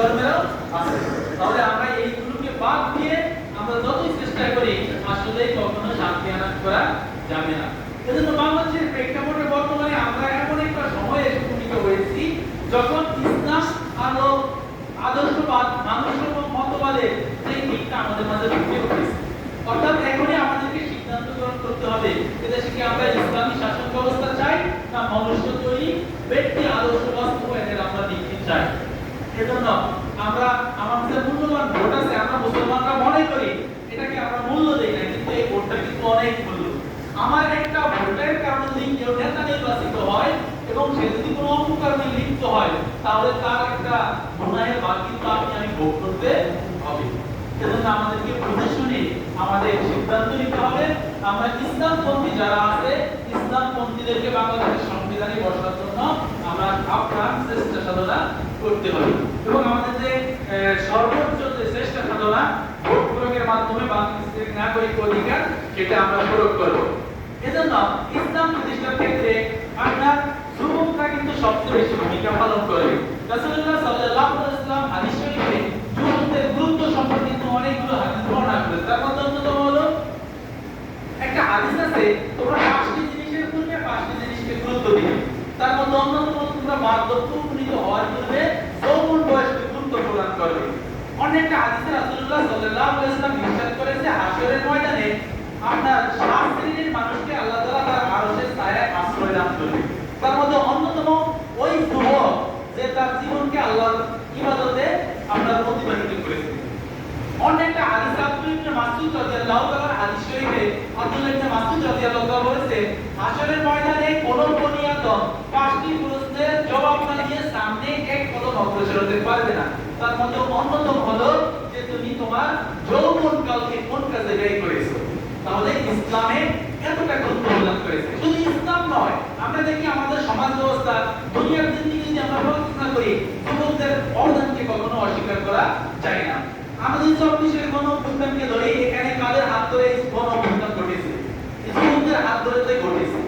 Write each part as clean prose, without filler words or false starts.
ধর্মেরও আছে। তাহলে আমরা এইগুলোকে বাদ দিয়ে আমরা যতই চেষ্টা করি আসলে কখনো শান্তি আনা করা যাবে না। এজন্য বাংলাদেশের প্রেক্ষাপটে বর্তমানে আমরা এমন একটা সময়ে এসে উপনীত হয়েছি যখন ইসলাম আলো আদর্শবাদ মানুষ এবং মতবাদের যে দিকটা আমাদের মাঝে ঢুকে পড়েছে। অর্থাৎ এখনই আমাদেরকে সিদ্ধান্ত গ্রহণ করতে হবে এদেশে কি আমরা ইসলামী শাসন ব্যবস্থা চাই না মনুষ্য তৈরি ব্যক্তি আদর্শ বাস্তবায়নের আমরা দিকটি চাই। এজন্য আমরা আমাদের মূল্যবান ভোট আছে, আমরা মুসলমানরা মনে করি এটাকে আমরা মূল্য দেই না, কিন্তু এই ভোটটা কিন্তু অনেক মূল্য। আমার একটা ভোটের কারণে যদি কেউ নেতা নির্বাচিত হয় এবং সে যদি কোনো অপকর্মে লিপ্ত হয় তাহলে তার একটা গুনাহের ভাগ কিন্তু আমি ভোগ করতে হবে। এজন্য আমাদেরকে বুঝে শুনে আমাদের সিদ্ধান্ত নিতে হবে। আমরা ইসলামপন্থী যারা আছে ইসলামপন্থীদেরকে বাংলাদেশের সংবিধানে বসার জন্য আমরা আপ্রাণ চেষ্টা সাধনা করতে হবে এবং আমাদের যে সর্বোচ্চ যে চেষ্টা সাধনা ভোট প্রয়োগের মাধ্যমে বাংলাদেশের নাগরিক অধিকার সেটা আমরা প্রয়োগ করব। এজন্য ইসলাম প্রতিষ্ঠার ক্ষেত্রে আমরা যুবকরা কিন্তু সবচেয়ে বেশি ভূমিকা পালন করে। রাসূলুল্লাহ সাল্লাল্লাহু আলাইহি ওয়াসাল্লাম হাদিস শরীফে যুবকদের গুরুত্ব সম্পর্কে কিন্তু অনেকগুলো হাদিস বর্ণনা করেছেন। তার মধ্যে অন্যতম হলো একটা হাদিস আছে তোমরা পাঁচটি জিনিসের পূর্বে পাঁচটি জিনিসকে গুরুত্ব দিবে। তার মধ্যে অন্যতম তোমরা বার্ধক্য উপনীত হওয়ার পূর্বে যৌবন বয়সকে গুরুত্ব প্রদান করবে। অনেকটা হাদিসে রাসূলুল্লাহ সাল্লাল্লাহু আলাইহি ওয়াসাল্লাম ইরশাদ করেছে হাশরের ময়দানে আপনার সাত শ্রেণীর মানুষকে আল্লাহ তাআলা তার আরশের ছায়ায় আশ্রয় দান করবে। তার মধ্যে অন্যতম ওই যুবক যে তার জীবনকে আল্লাহর ইবাদতে আপনার প্রতিবাহিত করেছে। অনেকটা হাদিস আব্দুল্লাহ ইবনে মাসউদ রাদিয়াল্লাহু তাআলার হাদিস শরীফে আব্দুল্লাহ ইবনে মাসউদ রাদিয়াল্লাহু তাআলা বলেছে হাশরের ময়দানে কোন বনি আদম পাঁচটি প্রশ্নের জবাব না দিয়ে সামনে এক কদম অগ্রসর হতে পারবে না। তার মধ্যে অন্যতম হলো যে তুমি তোমার যৌবনকালকে কোন কাজে ব্যয় করেছো। তাহলে ইসলামে এতটা গুরুত্ব প্রদান করেছে। শুধু ইসলাম নয়, আমরা দেখি আমাদের সমাজ ব্যবস্থা দুনিয়ার জিন্দেগি যদি আমরা বিবেচনা করি যুবকদের অবদানকে কখনো অস্বীকার করা যায় না। আমাদের 24-এর গণঅভ্যুত্থানকে ধরে এখানে কাদের হাত ধরে গণঅভ্যুত্থান ঘটেছে, যুবকদের হাত ধরে তো ঘটেছে।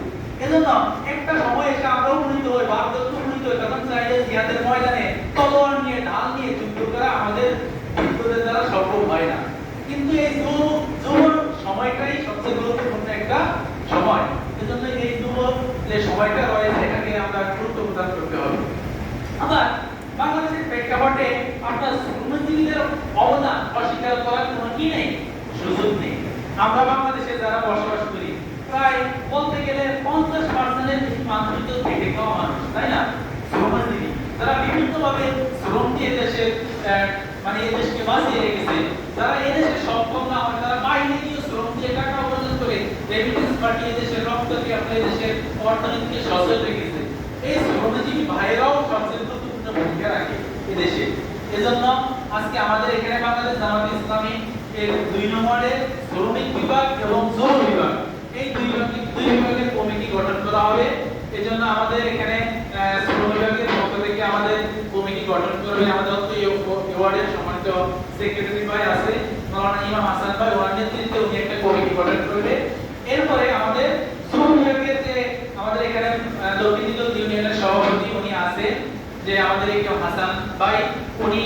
এজন্য একটা সময় এসে আমরা উপনীত হই বার্ধক্য উপনীত হই তখন চাইলে জিহাদের ময়দানে তলোয়ার নিয়ে ঢাল নিয়ে যুদ্ধ করা আমাদের বিদ্যুতের দ্বারা সম্ভব হয় না। কিন্তু এই যুবক সময়টাই সবচেয়ে গুরুত্বপূর্ণ একটা সময়। এজন্য এই যুবক যে সময়টা রয়েছে এটাকে আমরা গুরুত্ব প্রদান করতে হবে। আবার বাংলাদেশের প্রেক্ষাপটে আপনার শ্রমজীবীদের অবদান অস্বীকার করার কোনো কি নেই, সুযোগ নেই। আমরা বাংলাদেশে যারা বসবাস করি প্রায় বলতে গেলে 50%-এর বেশি মানুষ তো খেটে খাওয়া মানুষ, তাই না? শ্রমজীবী যারা বিভিন্নভাবে শ্রম দিয়ে দেশের মানে এই দেশকে বাঁচিয়ে রেখেছে, যারা এই দেশের সক্ষম না হয় তারা বাইরে গিয়ে শ্রম দিয়ে টাকা উপার্জন করে রেমিটেন্স পাঠিয়ে দেশের রপ্তানি আপনার দেশের অর্থনীতিকে সচল রেখেছে। এই শ্রমজীবী ভাইরাও সবচেয়ে গুরুত্বপূর্ণ ভূমিকা রাখে এদেশে। এজন্য আজকে আমাদের এখানে বাংলাদেশ জামায়াতে ইসলামী এর 2 নম্বরে শ্রমিক বিভাগ এবং যৌন বিভাগ এই দুই বিভাগের কমিটি গঠন করা হবে। এজন্য আমাদের এখানে শ্রম বিভাগের পক্ষ থেকে আমাদের কমিটি গঠন করবে আমাদের ওয়ার্ডের সম্মানিত সেক্রেটারি ভাই আছে মাওলানা ইমাম হাসান ভাই, ওনার নেতৃত্বে উনি একটা কমিটি গঠন করবে। এরপরে আমাদের শ্রম বিভাগের যে আমাদের এখানে দক্ষিণ ইউনিয়নের সভাপতি উনি আছে যে আমাদের এই হাসান ভাই, উনি